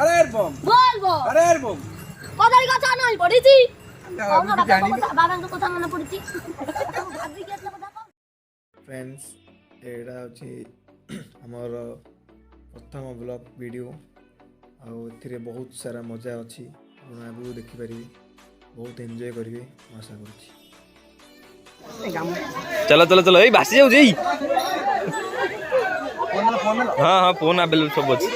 अरे बम बोलबो अरे बम कदली गछ नहीं पड़ीची बाबा को कथा मन पड़ीची भाभी के कथा फ्रेंड्स एटा होची हमर प्रथम ब्लॉग वीडियो आउ बहुत सारा मजा अच्छी आगू देखिपारे बहुत एंजॉय करेंगे आशा करुँच। चलो चलो चलो ये भासी जाऊ जी। हाँ हाँ फोन अवेलेबल सब अच्छी।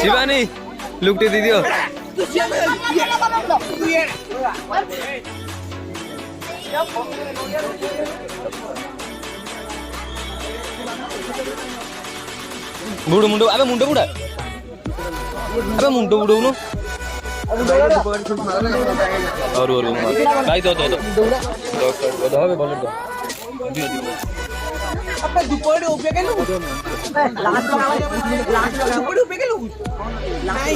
शिवानी लुकटे दी दियो बुड़ मुंडो अबे मुंडो बुड़ा अबे मुंडो बुड़ो नो और भाई दो दो दो दो दो बोल दो अपने दुपड़े ऊपर के लोग लास्ट दुपड़े ऊपर के लोग नहीं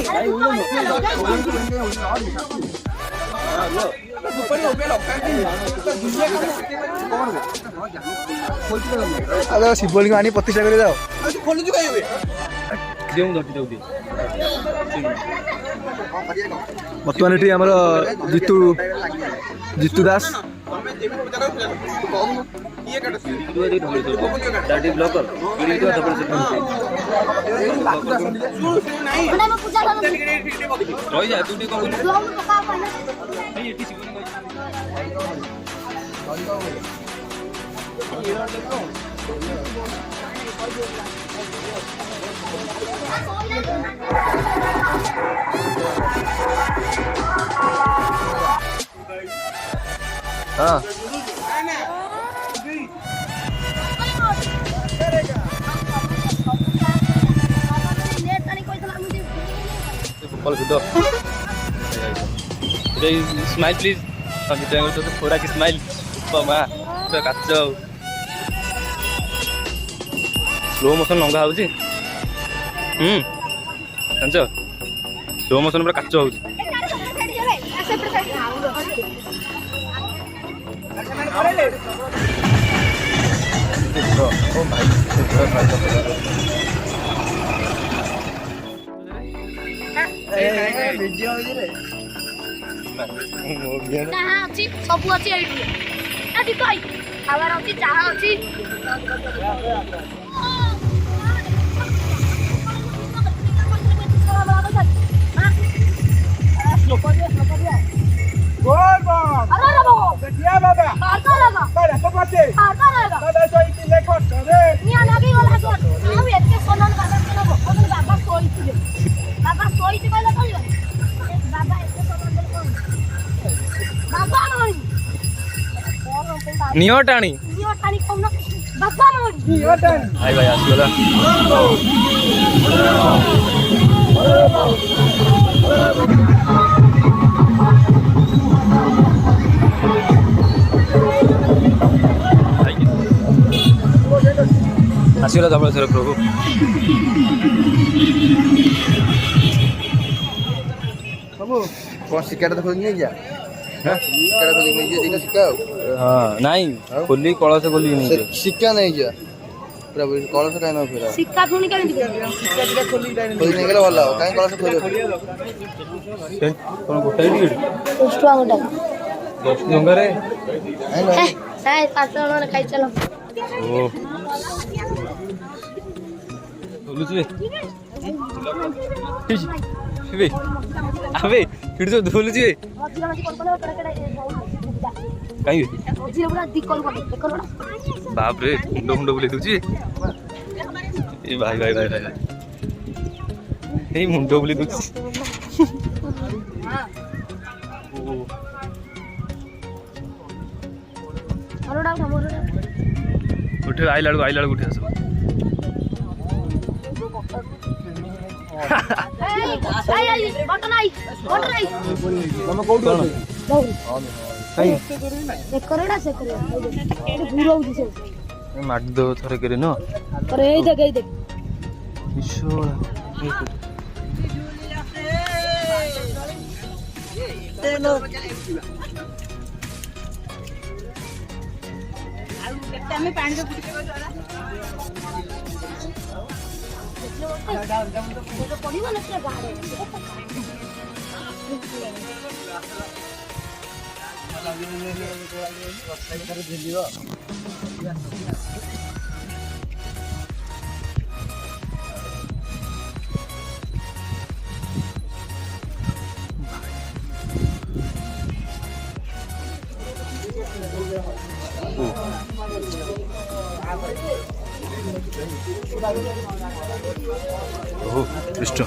दुपड़े ऊपर लोग अरे शिवलिंग आनी प्रतिष्ठा कर जाओ खोल चुका है देऊ दो दो बर्तमान ये आमर जितु दास हाँ स्माइल प्लीज थोड़ा की स्माइल काच स्लो मोशन लंगा हो स्लो मोशन पूरा काच हो सब अच्छी खावार अच्छी चाह अच्छी गोल बम देखिए बाबा करे सब अच्छे दादा तो इतने लेखक करे निया लगी वाला तो हम एके सोनन बाबा के भगवान बाबा सोईथिले बाबा सोईथि कहले कहियो बाबा एके सोनन कोन बाबा नोई नियो टाणी कोन बाबा नोई आई भाई आसला आशीर्वाद आप प्रभु कौन सिक्का तो खोल नहीं जा सिक्का खोल नहीं जा देखो सिक्का हाँ नहीं खोली कलश खोली नहीं सिक्का नहीं जा पूरा कलश काहे ना फिर सिक्का खुनी कर सिक्का खोली डाइन खोल नहीं गेला भला काहे कलश खोल कौन गोटाई टिकट 10 टका गोटा 10 टका रे हाय 5 टका खाई चलो ओ लुचबे बे अबे फिर तो धोलुची कहीं बाप रे मुंडो मुंडो बोले तुझे ए भाई भाई भाई भाई ए मुंडो बोले तुझे उठे आई लाड़ू उठे सब बटन आई हम कोड कहीं करेड़ा से करे घूरो दिसे मार दो थोड़े करे न अरे ए देख ঈশ্বর আমি পানি পড়িব না সেটা গাড়ে ও কৃষ্ণ